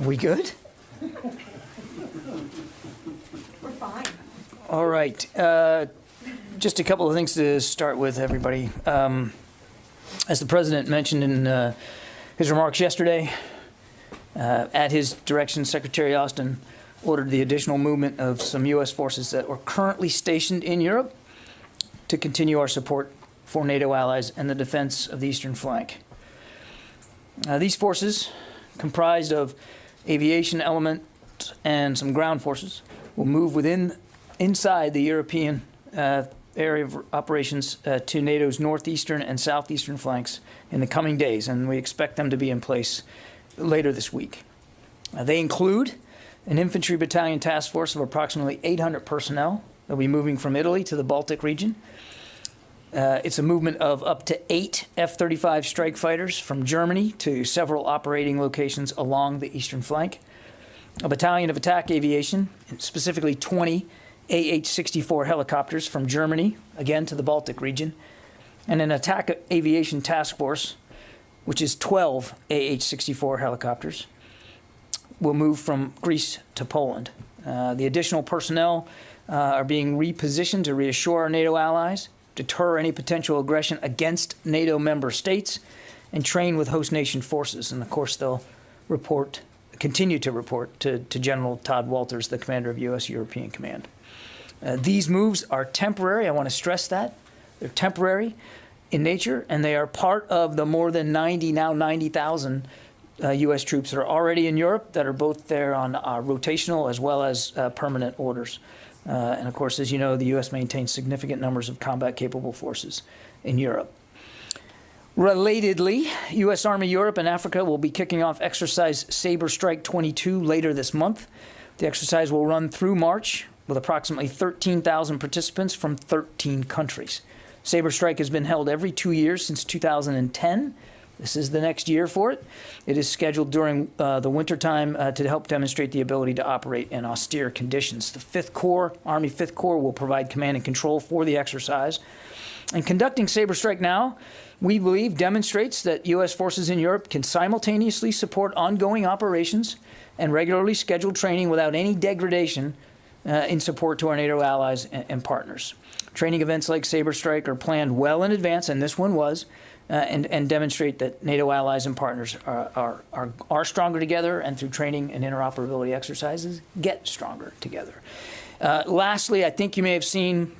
We good? We're fine. All right. Just a couple of things to start with, everybody. As the President mentioned in his remarks yesterday, at his direction, Secretary Austin ordered the additional movement of some U.S. forces that were currently stationed in Europe to continue our support for NATO allies and the defense of the eastern flank. These forces, comprised of aviation element and some ground forces, will move inside the European area of operations to NATO's northeastern and southeastern flanks in the coming days, and we expect them to be in place later this week. They include an infantry battalion task force of approximately 800 personnel that will be moving from Italy to the Baltic region. It's a movement of up to 8 F-35 strike fighters from Germany to several operating locations along the eastern flank. A battalion of attack aviation, specifically 20 AH-64 helicopters from Germany, again to the Baltic region. And an attack aviation task force, which is 12 AH-64 helicopters, will move from Greece to Poland. The additional personnel are being repositioned to reassure our NATO allies, deter any potential aggression against NATO member states, and train with host nation forces. And of course, they'll continue to report to General Todd Walters, the commander of U.S. European Command. These moves are temporary. I want to stress that. They're temporary in nature, and they are part of the more than 90,000 U.S. troops that are already in Europe that are both there on rotational as well as permanent orders. And of course, as you know, the U.S. maintains significant numbers of combat-capable forces in Europe. Relatedly, U.S. Army Europe and Africa will be kicking off exercise Sabre Strike 22 later this month. The exercise will run through March with approximately 13,000 participants from 13 countries. Sabre Strike has been held every 2 years since 2010. This is the next year for it. It is scheduled during the wintertime to help demonstrate the ability to operate in austere conditions. The 5th Corps, Army 5th Corps, will provide command and control for the exercise. And conducting Sabre Strike now, we believe, demonstrates that U.S. forces in Europe can simultaneously support ongoing operations and regularly scheduled training without any degradation in support to our NATO allies and partners. Training events like Sabre Strike are planned well in advance, and this one was, and demonstrate that NATO allies and partners are stronger together, and through training and interoperability exercises, get stronger together. Lastly, I think you may have seen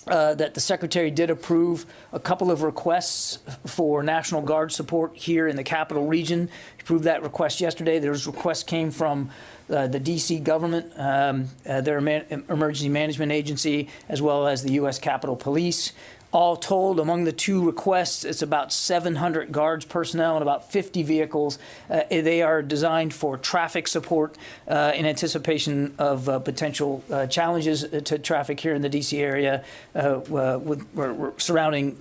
that the Secretary did approve a couple of requests for National Guard support here in the Capital Region. He approved that request yesterday. Those requests came from the D.C. government, their emergency management agency, as well as the U.S. Capitol Police. All told, among the two requests, it's about 700 Guards personnel and about 50 vehicles. They are designed for traffic support in anticipation of potential challenges to traffic here in the D.C. area surrounding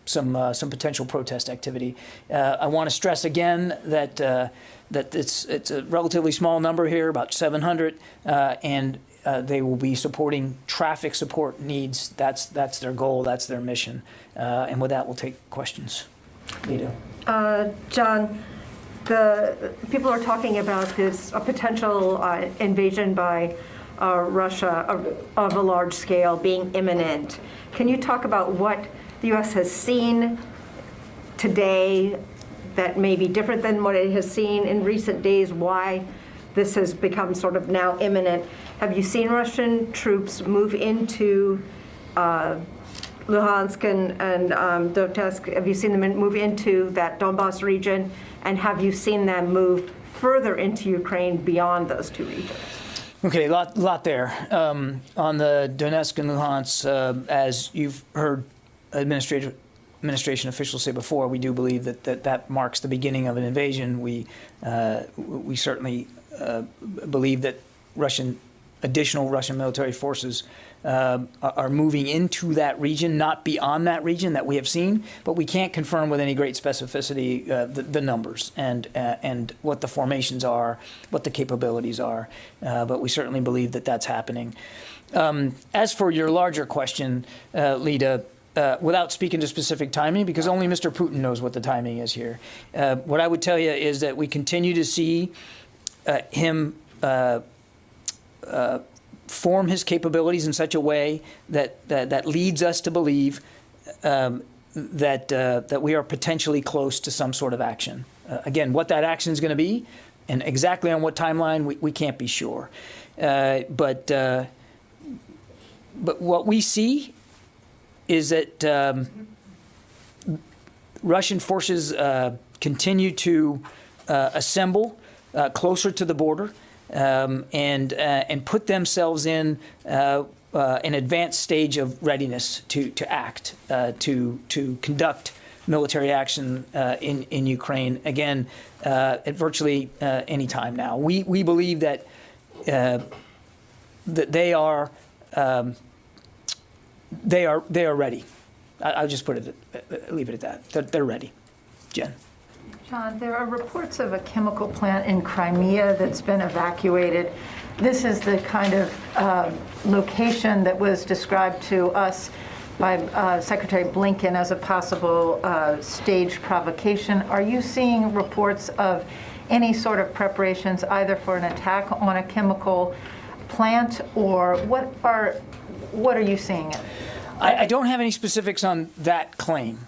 some potential protest activity. I want to stress again that it's a relatively small number here, about 700, and they will be supporting traffic support needs. That's their goal. That's their mission. And with that, we'll take questions. Lita. John, the people are talking about a potential invasion by Russia of a large scale being imminent. Can you talk about what the U.S. has seen today that may be different than what it has seen in recent days, why this has become sort of now imminent? Have you seen Russian troops move into Luhansk and Donetsk? Have you seen them move into that Donbass region? And have you seen them move further into Ukraine beyond those two regions? Okay, lot there. On the Donetsk and Luhansk, as you've heard administration officials say before, we do believe that marks the beginning of an invasion. We certainly believe that additional Russian military forces are moving into that region, not beyond that region that we have seen, but we can't confirm with any great specificity the numbers and what the formations are, what the capabilities are, but we certainly believe that that's happening. As for your larger question, Lita, without speaking to specific timing, because only Mr. Putin knows what the timing is here, what I would tell you is that we continue to see him form his capabilities in such a way that leads us to believe that we are potentially close to some sort of action. Again, what that action is going to be and exactly on what timeline, we can't be sure. But what we see is that Russian forces continue to assemble closer to the border and put themselves in an advanced stage of readiness to act, to conduct military action in Ukraine, again, at virtually any time now. We believe that they are ready. I'll just leave it at that. They're ready. Jen. John, there are reports of a chemical plant in Crimea that's been evacuated. This is the kind of location that was described to us by Secretary Blinken as a possible staged provocation. Are you seeing reports of any sort of preparations either for an attack on a chemical plant, or what are you seeing? I don't have any specifics on that claim,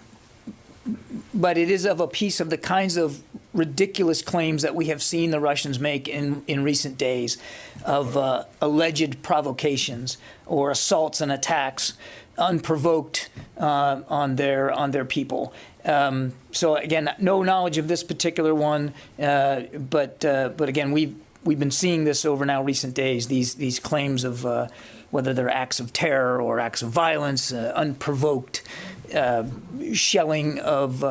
but it is of a piece of the kinds of ridiculous claims that we have seen the Russians make in recent days of alleged provocations or assaults and attacks unprovoked on their people. So again, no knowledge of this particular one, but again, we've been seeing this over now recent days. These claims of whether they're acts of terror or acts of violence, unprovoked shelling of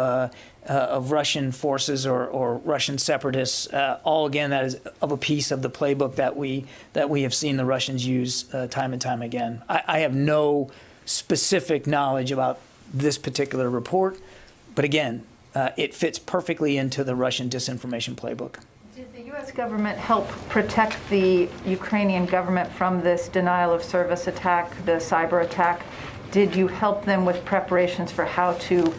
Russian forces or Russian separatists, all again that is of a piece of the playbook that we have seen the Russians use time and time again. I have no specific knowledge about this particular report, but again, it fits perfectly into the Russian disinformation playbook. Did the U.S. government help protect the Ukrainian government from this denial of service attack, the cyber attack? Did you help them with preparations for how to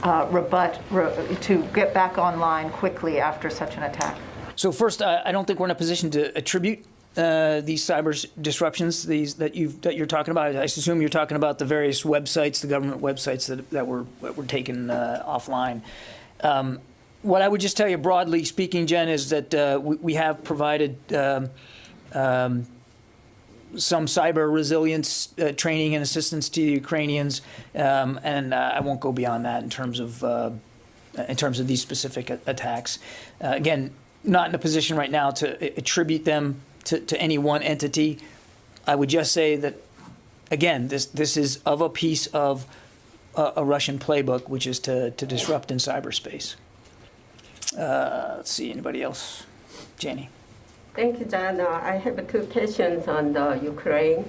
to get back online quickly after such an attack? So first, I don't think we're in a position to attribute these cyber disruptions that you're talking about. I assume you're talking about the various websites, the government websites that were taken offline. What I would just tell you broadly speaking, Jen, is that we have provided some cyber resilience training and assistance to the Ukrainians, and I won't go beyond that in terms of these specific attacks. Again, not in a position right now to attribute them to any one entity. I would just say that, again, this is of a piece of a Russian playbook, which is to disrupt in cyberspace. Let's see, anybody else? Janie. Thank you, John. I have two questions on the Ukraine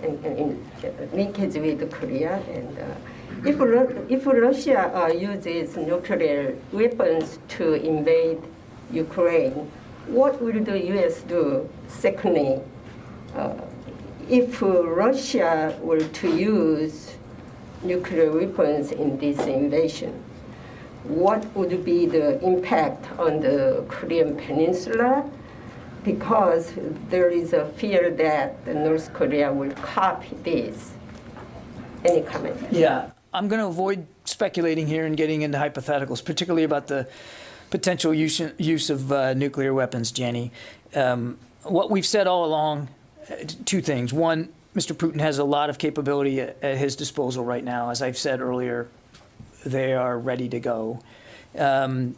and in linkage with Korea. And if Russia uses nuclear weapons to invade Ukraine, what will the U.S. do? Secondly, if Russia were to use nuclear weapons in this invasion, what would be the impact on the Korean Peninsula? Because there is a fear that North Korea will copy this. Any comment? Yeah, I'm going to avoid speculating here and getting into hypotheticals, particularly about the potential use of nuclear weapons, Jenny. What we've said all along, two things. One, Mr. Putin has a lot of capability at his disposal right now. As I've said earlier, they are ready to go. And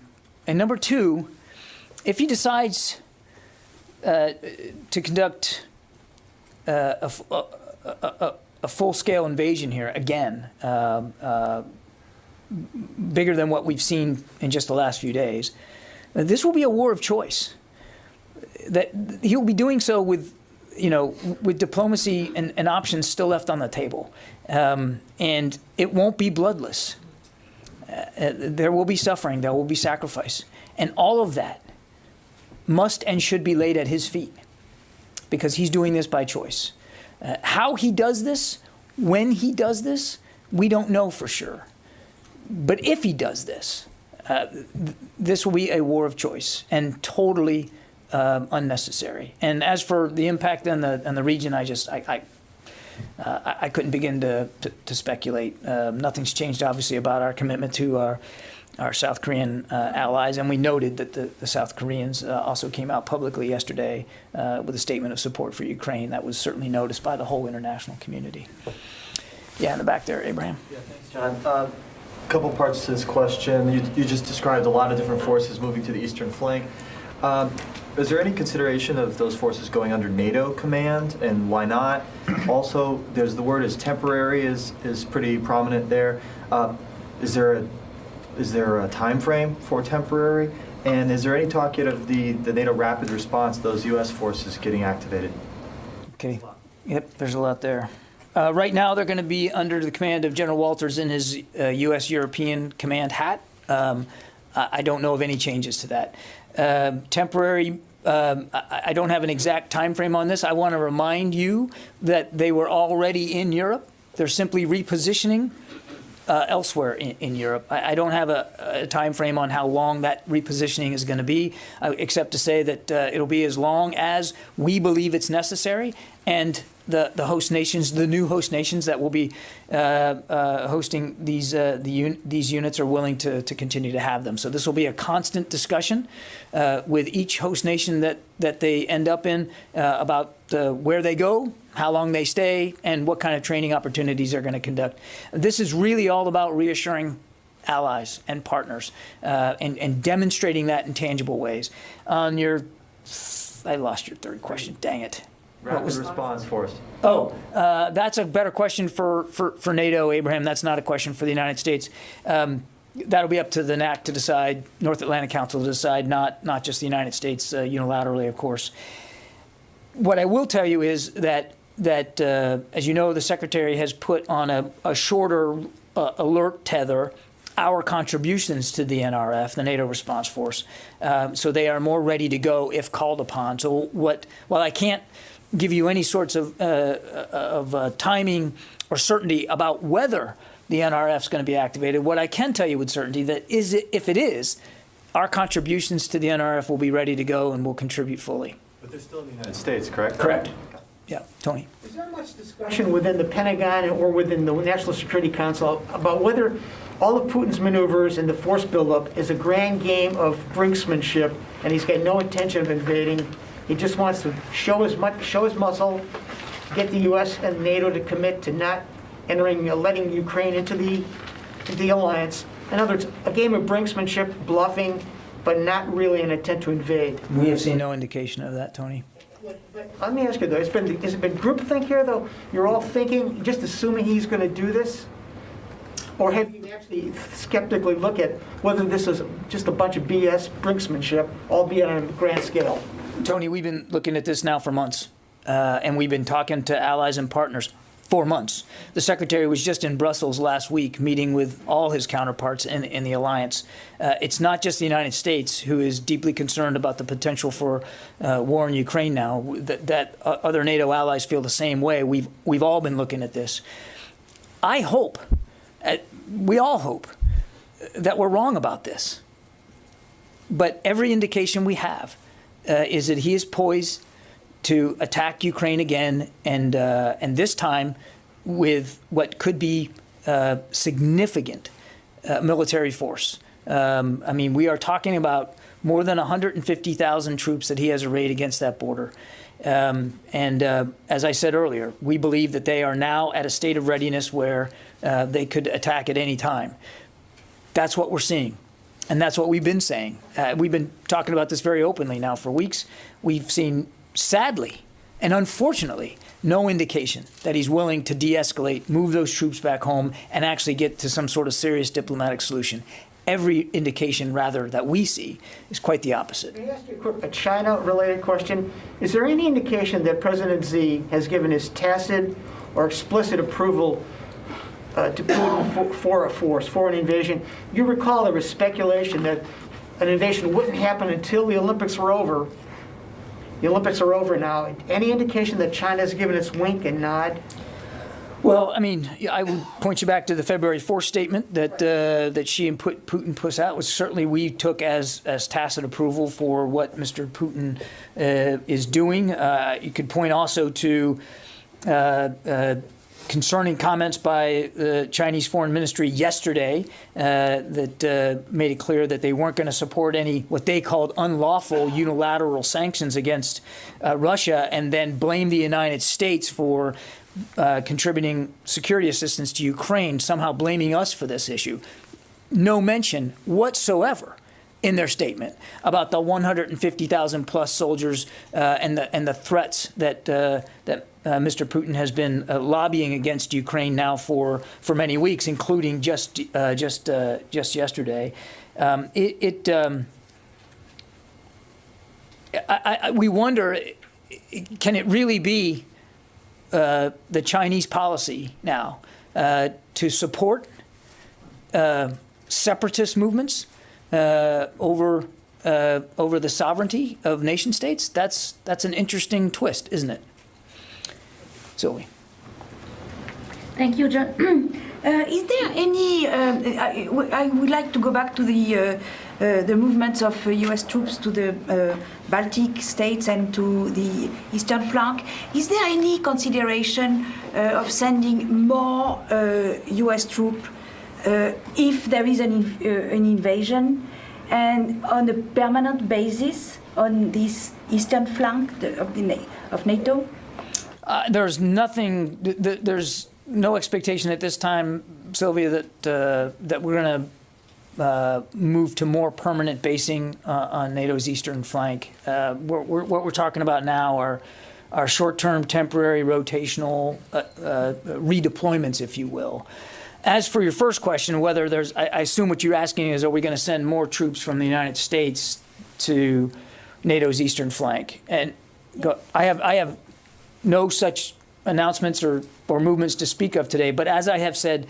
number two, if he decides to conduct a full-scale invasion here, again, bigger than what we've seen in just the last few days, this will be a war of choice. That he'll be doing so with diplomacy and options still left on the table. And it won't be bloodless. There will be suffering, there will be sacrifice. And all of that must and should be laid at his feet, because he's doing this by choice. How he does this, when he does this, we don't know for sure. But if he does this, this will be a war of choice and totally unnecessary. And as for the impact on the region, I couldn't begin to speculate. Nothing's changed, obviously, about our commitment to our South Korean allies, and we noted that the South Koreans also came out publicly yesterday with a statement of support for Ukraine. That was certainly noticed by the whole international community. Yeah, in the back there, Abraham. Yeah, thanks, John. A couple parts to this question. You just described a lot of different forces moving to the eastern flank. Is there any consideration of those forces going under NATO command, and why not? Also, there's the word is temporary is pretty prominent there. Is there a time frame for temporary? And is there any talk yet of the NATO rapid response, those U.S. forces getting activated? Okay. Yep, there's a lot there. Right now, they're going to be under the command of General Walters in his U.S. European command hat. I don't know of any changes to that. Temporary, I don't have an exact time frame on this. I want to remind you that they were already in Europe. They're simply repositioning elsewhere in Europe. I don't have a time frame on how long that repositioning is going to be, except to say that it'll be as long as we believe it's necessary, and the host nations, the new host nations that will be hosting these units are willing to continue to have them. So this will be a constant discussion with each host nation that they end up in about where they go, how long they stay, and what kind of training opportunities they're going to conduct. This is really all about reassuring allies and partners and demonstrating that in tangible ways. On your, I lost your third question. Dang it. Rapid response force. Oh, that's a better question for NATO, Abraham. That's not a question for the United States. That'll be up to the NAC to decide, North Atlantic Council to decide, not just the United States unilaterally, of course. What I will tell you is that as you know, the Secretary has put on a shorter alert tether our contributions to the NRF, the NATO Response Force, so they are more ready to go if called upon. So while I can't give you any sorts of timing or certainty about whether the NRF is going to be activated, what I can tell you with certainty that if it is, our contributions to the NRF will be ready to go and will contribute fully. But they're still in the United States, correct? Correct. Yeah, Tony. Is there much discussion within the Pentagon or within the National Security Council about whether all of Putin's maneuvers and the force buildup is a grand game of brinksmanship, and he's got no intention of invading? He just wants to show his muscle, get the U.S. and NATO to commit to not letting Ukraine into the alliance. In other words, a game of brinksmanship, bluffing, but not really an intent to invade. We have seen no indication of that, Tony. Let me ask you though, has it been groupthink here though? You're all thinking, just assuming he's going to do this? Or have you actually skeptically look at whether this is just a bunch of BS brinksmanship, albeit on a grand scale? Tony, we've been looking at this now for months, and we've been talking to allies and partners for months. The Secretary was just in Brussels last week meeting with all his counterparts in the alliance. It's not just the United States who is deeply concerned about the potential for war in Ukraine now. That other NATO allies feel the same way. We've all been looking at this. I hope, we all hope, that we're wrong about this. But every indication we have is that he is poised to attack Ukraine again, and this time with what could be significant military force. I mean, we are talking about more than 150,000 troops that he has arrayed against that border. As I said earlier, we believe that they are now at a state of readiness where they could attack at any time. That's what we're seeing. And that's what we've been saying. We've been talking about this very openly now for weeks. We've seen, sadly and unfortunately, no indication that he's willing to de-escalate, move those troops back home, and actually get to some sort of serious diplomatic solution. Every indication, rather, that we see is quite the opposite. Let me ask you a China-related question. Is there any indication that President Xi has given his tacit or explicit approval to Putin for an invasion? You recall there was speculation that an invasion wouldn't happen until the Olympics were over. The Olympics are over now. Any indication that China has given its wink and nod? Well, I mean, I would point you back to the February 4th statement that she and Putin put out, which certainly we took as tacit approval for what Mr. Putin is doing. You could point also to concerning comments by the Chinese Foreign Ministry yesterday that made it clear that they weren't going to support any what they called unlawful unilateral sanctions against Russia, and then blame the United States for contributing security assistance to Ukraine, somehow blaming us for this issue. No mention whatsoever in their statement about the 150,000 plus soldiers and the threats that Mr. Putin has been lobbying against Ukraine now for many weeks, including just yesterday. We wonder, can it really be the Chinese policy now to support separatist movements over the sovereignty of nation states? That's an interesting twist, isn't it? Sylvie. Thank you, John. Is there any? I would like to go back to the movements of U.S. troops to the Baltic states and to the eastern flank. Is there any consideration of sending more U.S. troops if there is an invasion, and on a permanent basis on this eastern flank of NATO? There's nothing. There's no expectation at this time, Sylvia, that we're going to move to more permanent basing on NATO's eastern flank. What we're talking about now are short-term, temporary, rotational redeployments, if you will. As for your first question, whether there's, I assume what you're asking is, are we going to send more troops from the United States to NATO's eastern flank? And I have no such announcements or movements to speak of today. But as I have said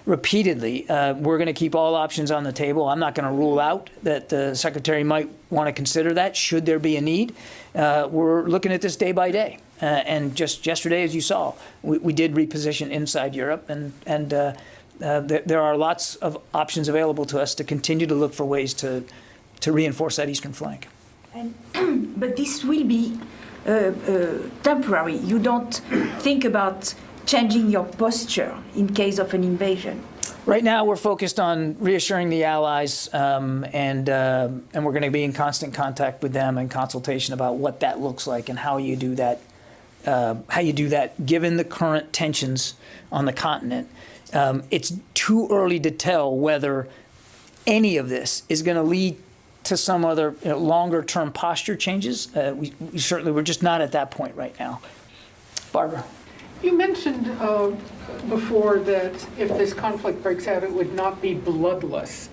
repeatedly, we're going to keep all options on the table. I'm not going to rule out that the Secretary might want to consider that should there be a need. We're looking at this day by day. And just yesterday, as you saw, we did reposition inside Europe. And there are lots of options available to us to continue to look for ways to reinforce that eastern flank. But this will be temporary. You don't think about changing your posture in case of an invasion. Right now, we're focused on reassuring the allies, and we're going to be in constant contact with them and consultation about what that looks like and how you do that. Given the current tensions on the continent, it's too early to tell whether any of this is going to lead to some other longer-term posture changes. We're just not at that point right now. Barbara. You mentioned before that if this conflict breaks out, it would not be bloodless.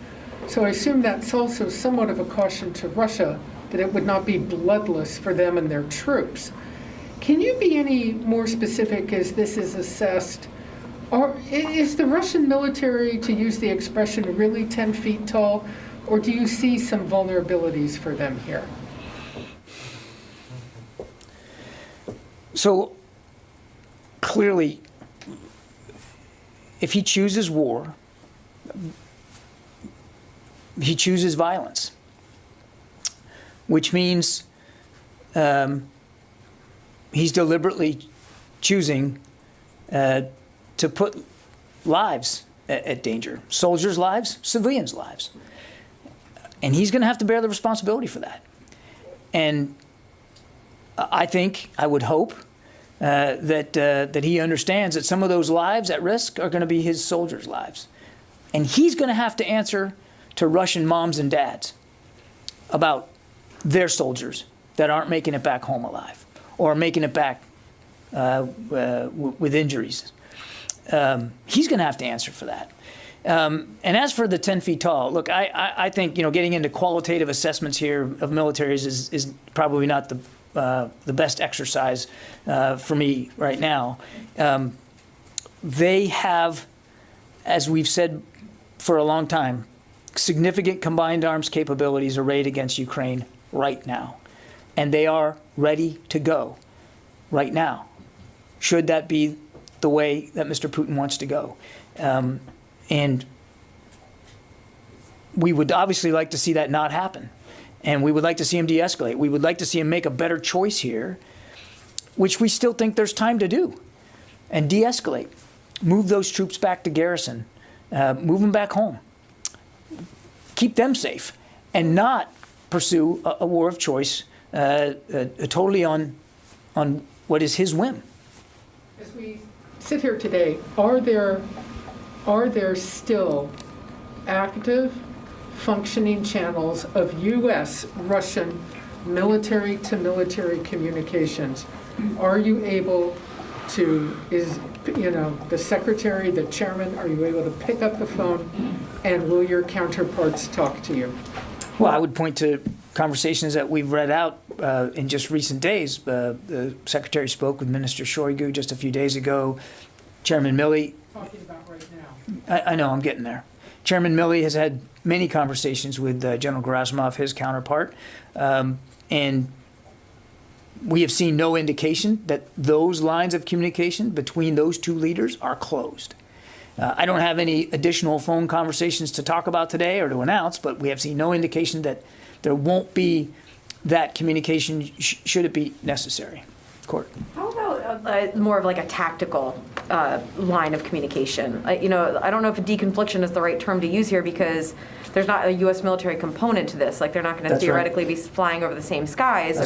So I assume that's also somewhat of a caution to Russia, that it would not be bloodless for them and their troops. Can you be any more specific as this is assessed? Or is the Russian military, to use the expression, really 10 feet tall? Or do you see some vulnerabilities for them here? So clearly, if he chooses war, he chooses violence, which means he's deliberately choosing to put lives at danger, soldiers' lives, civilians' lives. And he's going to have to bear the responsibility for that. And I would hope that he understands that some of those lives at risk are going to be his soldiers' lives. And he's going to have to answer to Russian moms and dads about their soldiers that aren't making it back home alive or making it back with injuries. He's going to have to answer for that. And as for the 10 feet tall, look, I think getting into qualitative assessments here of militaries is probably not the best exercise for me right now. They have, as we've said for a long time, significant combined arms capabilities arrayed against Ukraine right now, and they are ready to go right now. Should that be the way that Mr. Putin wants to go. And we would obviously like to see that not happen. And we would like to see him de-escalate. We would like to see him make a better choice here, which we still think there's time to do, and de-escalate. Move those troops back to garrison. Move them back home. Keep them safe, and not pursue a war of choice totally on what is his whim. As we sit here today, are there still active, functioning channels of U.S.-Russian military-to-military communications? Are you able to, the secretary, the chairman, are you able to pick up the phone, and will your counterparts talk to you? Well, I would point to conversations that we've read out in just recent days. The secretary spoke with Minister Shoigu just a few days ago. Chairman Milley. Talking about right now. I know, I'm getting there. Chairman Milley has had many conversations with General Gerasimov, his counterpart, and we have seen no indication that those lines of communication between those two leaders are closed. I don't have any additional phone conversations to talk about today or to announce, but we have seen no indication that there won't be that communication should it be necessary. Court. How about more of like a tactical line of communication? I don't know if deconfliction is the right term to use here, because there's not a U.S. military component to this. Like, they're not going to theoretically be flying over the same skies.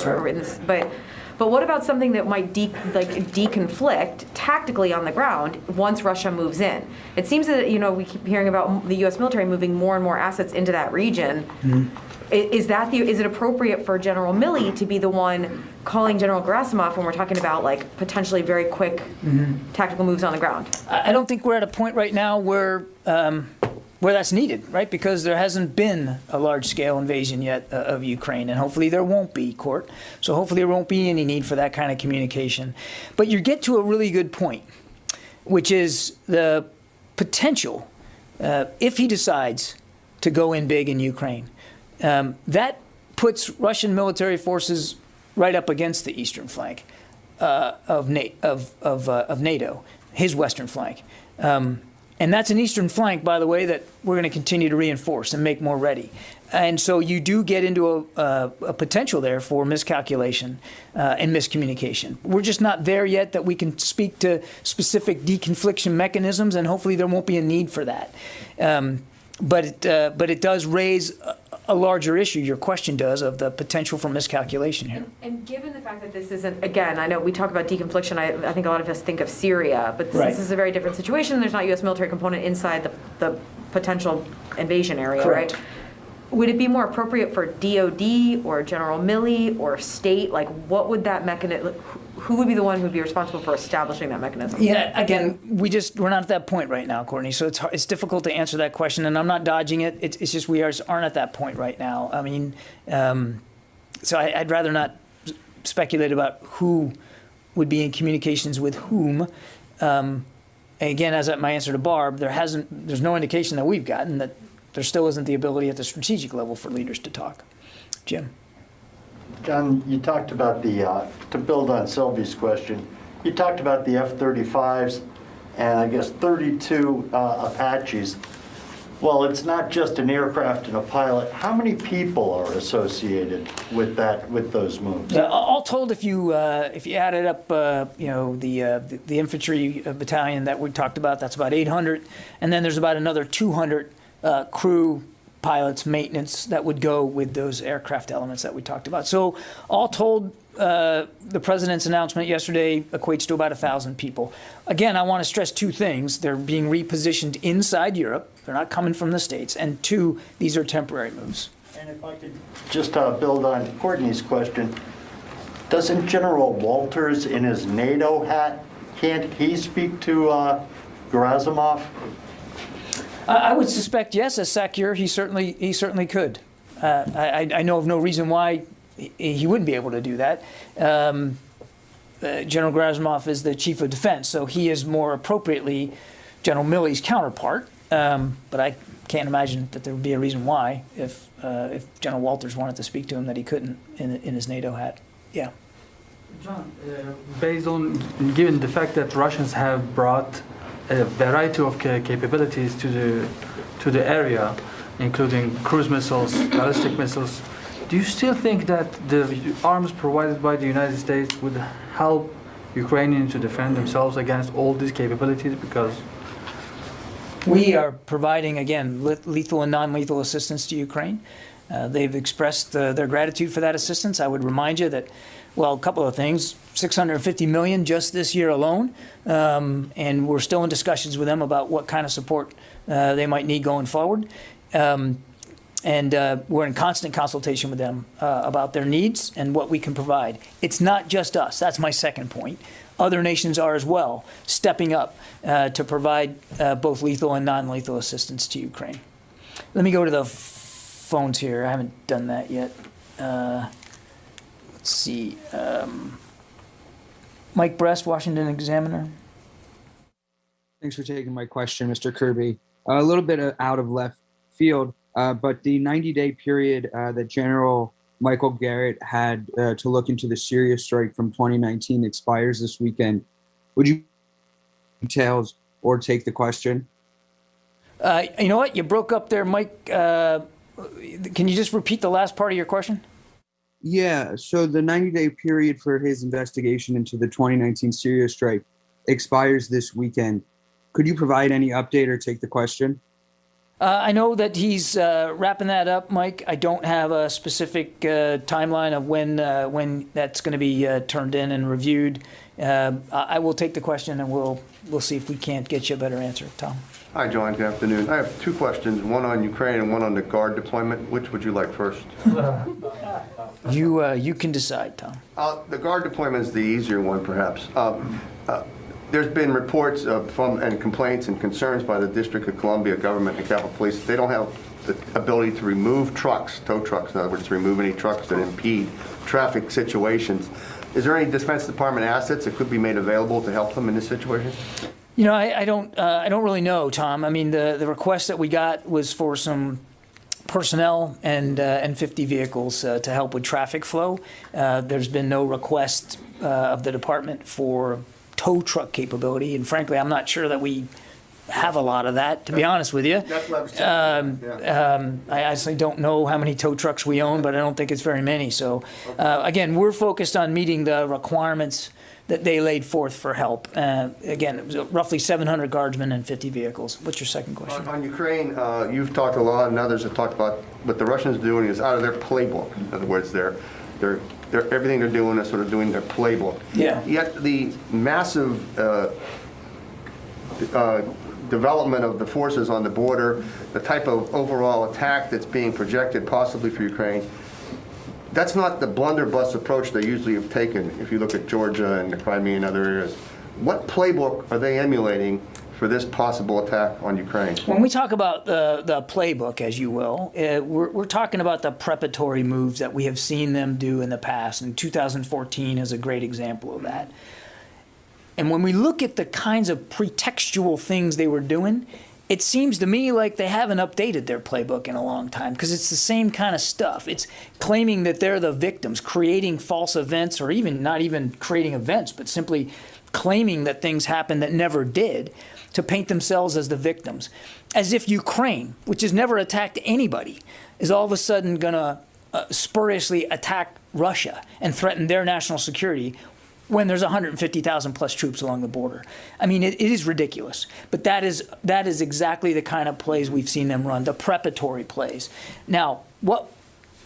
But what about something that might deconflict tactically on the ground once Russia moves in? It seems that we keep hearing about the U.S. military moving more and more assets into that region. Mm-hmm. Is it appropriate for General Milley to be the one calling General Gerasimov when we're talking about like potentially very quick tactical moves on the ground? I don't think we're at a point right now where that's needed, right? Because there hasn't been a large-scale invasion yet of Ukraine, and hopefully there won't be, Court. So hopefully there won't be any need for that kind of communication. But you get to a really good point, which is the potential, if he decides to go in big in Ukraine, that puts Russian military forces right up against the eastern flank of NATO, his western flank. And that's an eastern flank, by the way, that we're going to continue to reinforce and make more ready. And so you do get into a potential there for miscalculation and miscommunication. We're just not there yet that we can speak to specific deconfliction mechanisms, and hopefully there won't be a need for that. But it does raise a larger issue, your question does, of the potential for miscalculation here. And given the fact that this isn't, again, I know we talk about deconfliction, I think a lot of us think of Syria, but this is a very different situation. There's not U.S. military component inside the potential invasion area, Correct. right? Would it be more appropriate for DOD or General Milley or state? Like, what would that mechanism, who would be the one who would be responsible for establishing that mechanism? Yeah, again, we're not at that point right now, Courtney, so it's difficult to answer that question, and I'm not dodging it. It's just we aren't at that point right now. I mean, so I'd rather not speculate about who would be in communications with whom. Again, as my answer to Barb, there's no indication that we've gotten that there still isn't the ability at the strategic level for leaders to talk. Jim. John, you talked about to build on Sylvie's question, you talked about the F-35s and I guess 32 Apaches. Well, it's not just an aircraft and a pilot. How many people are associated with those moves? All told, if you added up, the infantry battalion that we talked about, that's about 800, and then there's about another 200 crew, pilots, maintenance that would go with those aircraft elements that we talked about. So all told, the president's announcement yesterday equates to about 1,000 people. Again, I want to stress two things. They're being repositioned inside Europe. They're not coming from the States. And two, these are temporary moves. And if I could just build on Courtney's question, doesn't General Walters in his NATO hat, can't he speak to Gerasimov? I would suspect yes, as SACEUR, he certainly could. I know of no reason why he wouldn't be able to do that. General Gerasimov is the chief of defense, so he is more appropriately General Milley's counterpart. But I can't imagine that there would be a reason why, if General Walters wanted to speak to him, that he couldn't in his NATO hat. Yeah. John, based on, given the fact that Russians have brought a variety of capabilities to the area, including cruise missiles, ballistic missiles, do you still think that the arms provided by the United States would help Ukrainians to defend themselves against all these capabilities? Because we are providing, again, lethal and non-lethal assistance to Ukraine. They've expressed their gratitude for that assistance. I would remind you that, well, a couple of things, $650 million just this year alone, and we're still in discussions with them about what kind of support they might need going forward. And we're in constant consultation with them about their needs and what we can provide. It's not just us. That's my second point. Other nations are as well stepping up to provide both lethal and non-lethal assistance to Ukraine. Let me go to the phones here. I haven't done that yet. Let's see. Mike Brest, Washington Examiner. Thanks for taking my question, Mr. Kirby. A little bit out of left field, but the 90-day period that General Michael Garrett had to look into the Syria strike from 2019 expires this weekend. Would you details or take the question? You know what? You broke up there, Mike. Can you just repeat the last part of your question? Yeah, so the 90-day period for his investigation into the 2019 Syria strike expires this weekend. Could you provide any update or take the question? I know that he's wrapping that up, Mike. I don't have a specific timeline of when that's going to be turned in and reviewed. I will take the question and we'll see if we can't get you a better answer. Tom. Hi, John. Good afternoon. I have two questions, one on Ukraine and one on the Guard deployment. Which would you like first? You can decide, Tom. The Guard deployment is the easier one, perhaps. There's been reports and complaints and concerns by the District of Columbia government and Capitol Police. They don't have the ability to remove trucks, tow trucks, in other words, to remove any trucks that impede traffic situations. Is there any Defense Department assets that could be made available to help them in this situation? You know, I don't really know, Tom. I mean, the request that we got was for some personnel and 50 vehicles to help with traffic flow. There's been no request of the department for tow truck capability, and frankly, I'm not sure that we have a lot of that, to be honest with you. That's what I was saying. I actually don't know how many tow trucks we own, but I don't think it's very many. So, again, we're focused on meeting the requirements that they laid forth for help. Again, it was roughly 700 guardsmen and 50 vehicles. What's your second question? On Ukraine, you've talked a lot, and others have talked about what the Russians are doing is out of their playbook. In other words, everything they're doing is sort of doing their playbook. Yeah. Yet the massive development of the forces on the border, the type of overall attack that's being projected possibly for Ukraine, that's not the blunderbuss approach they usually have taken if you look at Georgia and the Crimea and other areas. What playbook are they emulating for this possible attack on Ukraine? When we talk about the playbook, as you will, we're talking about the preparatory moves that we have seen them do in the past, and 2014 is a great example of that. And when we look at the kinds of pretextual things they were doing, it seems to me like they haven't updated their playbook in a long time, because it's the same kind of stuff. It's claiming that they're the victims, creating false events, or even not even creating events, but simply claiming that things happened that never did, to paint themselves as the victims. As if Ukraine, which has never attacked anybody, is all of a sudden going to spuriously attack Russia and threaten their national security when there's 150,000 plus troops along the border. I mean, it is ridiculous. But that is exactly the kind of plays we've seen them run, the preparatory plays. Now,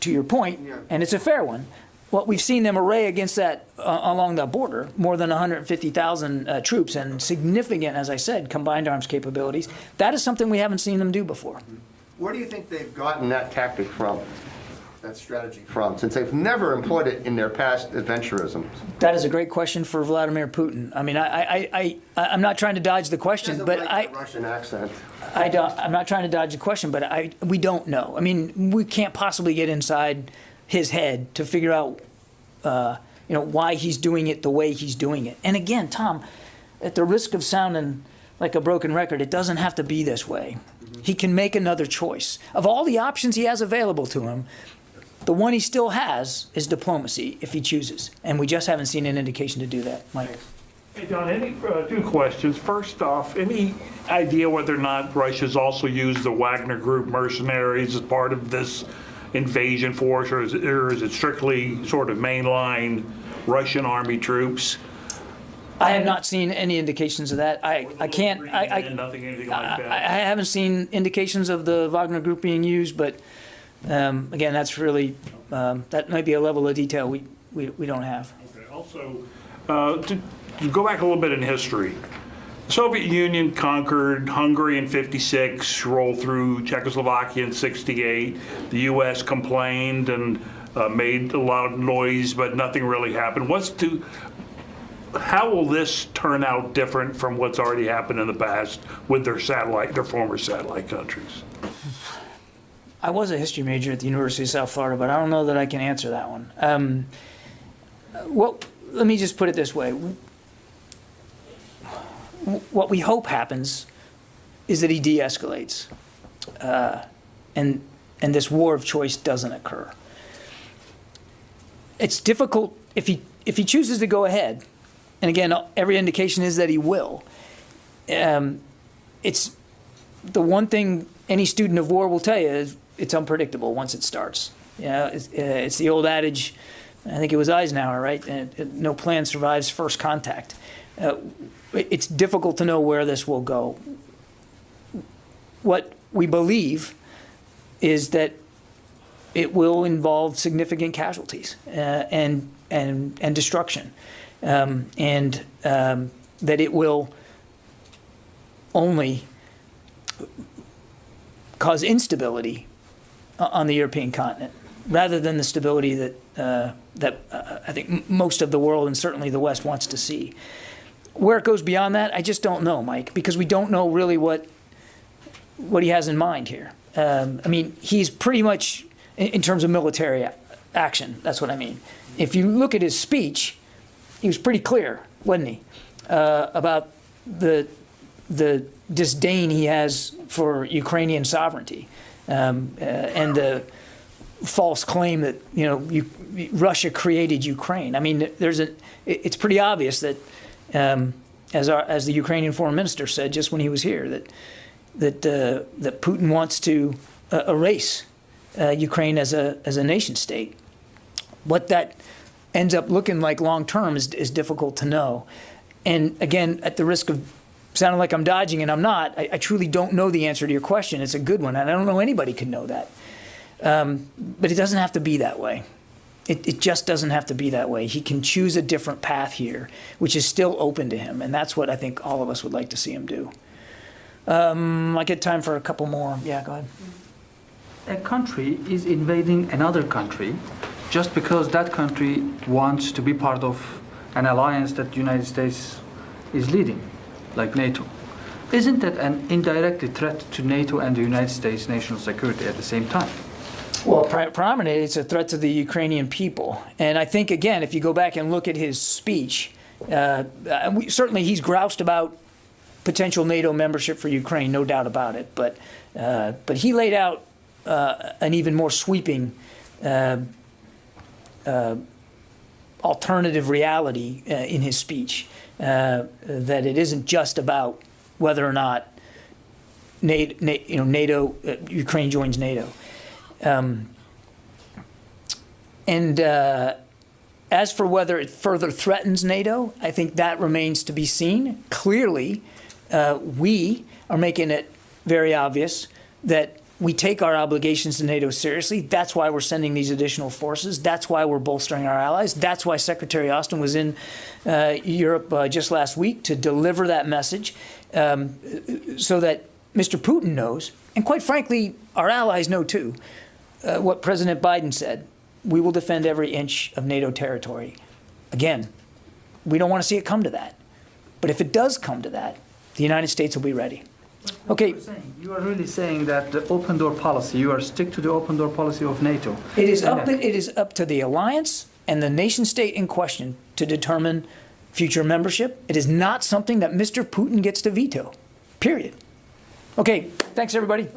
to your point, and it's a fair one, what we've seen them array against that along the border, more than 150,000 troops and significant, as I said, combined arms capabilities, that is something we haven't seen them do before. Where do you think they've gotten that tactic from, that strategy from, since they've never employed it in their past adventurisms? That is a great question for Vladimir Putin. I mean, I'm not trying to dodge the question, but Russian accent. I'm not trying to dodge the question, but we don't know. I mean, we can't possibly get inside his head to figure out, why he's doing it the way he's doing it. And again, Tom, at the risk of sounding like a broken record, it doesn't have to be this way. Mm-hmm. He can make another choice. Of all the options he has available to him, The one he still has is diplomacy, if he chooses. And we just haven't seen an indication to do that. Mike? Hey, John, two questions. First off, any idea whether or not Russia's also used the Wagner Group mercenaries as part of this invasion force, or is it strictly sort of mainline Russian army troops? I have not seen any indications of that. I can't. Anything like that. I haven't seen indications of the Wagner Group being used, but again, that's really that might be a level of detail we don't have. Okay. Also, to go back a little bit in history, the Soviet Union conquered Hungary in '56, rolled through Czechoslovakia in '68. The U.S. complained and made a lot of noise, but nothing really happened. How will this turn out different from what's already happened in the past with their former satellite countries? I was a history major at the University of South Florida, but I don't know that I can answer that one. Well, let me just put it this way. What we hope happens is that he de-escalates, and this war of choice doesn't occur. It's difficult if he chooses to go ahead. And again, every indication is that he will. It's the one thing any student of war will tell you is it's unpredictable once it starts. It's the old adage, I think it was Eisenhower, right? No plan survives first contact. It's difficult to know where this will go. What we believe is that it will involve significant casualties and destruction. And that it will only cause instability on the European continent, rather than the stability that I think most of the world and certainly the West wants to see. Where it goes beyond that, I just don't know, Mike, because we don't know really what he has in mind here. I mean, he's pretty much, in terms of military action, that's what I mean. If you look at his speech, he was pretty clear, wasn't he, about the disdain he has for Ukrainian sovereignty and the false claim that Russia created Ukraine. I mean, it's pretty obvious that, as the Ukrainian foreign minister said just when he was here, that Putin wants to erase Ukraine as a nation state. What that ends up looking like long term is difficult to know. And again, at the risk of sounding like I'm dodging, and I'm not, I truly don't know the answer to your question. It's a good one, and I don't know anybody could know that. But it doesn't have to be that way. It just doesn't have to be that way. He can choose a different path here, which is still open to him, and that's what I think all of us would like to see him do. I get time for a couple more. Yeah, go ahead. A country is invading another country just because that country wants to be part of an alliance that the United States is leading, like NATO. Isn't that an indirect threat to NATO and the United States national security at the same time? Well, predominantly, it's a threat to the Ukrainian people. And I think, again, if you go back and look at his speech, certainly he's groused about potential NATO membership for Ukraine, no doubt about it. But he laid out an even more sweeping alternative reality in his speech, that it isn't just about whether or not NATO, Ukraine joins NATO. As for whether it further threatens NATO, I think that remains to be seen. Clearly, we are making it very obvious that we take our obligations to NATO seriously. That's why we're sending these additional forces. That's why we're bolstering our allies. That's why Secretary Austin was in Europe just last week to deliver that message, so that Mr. Putin knows, and quite frankly, our allies know too, what President Biden said. We will defend every inch of NATO territory. Again, we don't want to see it come to that. But if it does come to that, the United States will be ready. Okay. You are really saying that the open door policy, you are stick to the open door policy of NATO. It is up to the alliance and the nation state in question to determine future membership. It is not something that Mr. Putin gets to veto, period. Okay, thanks everybody.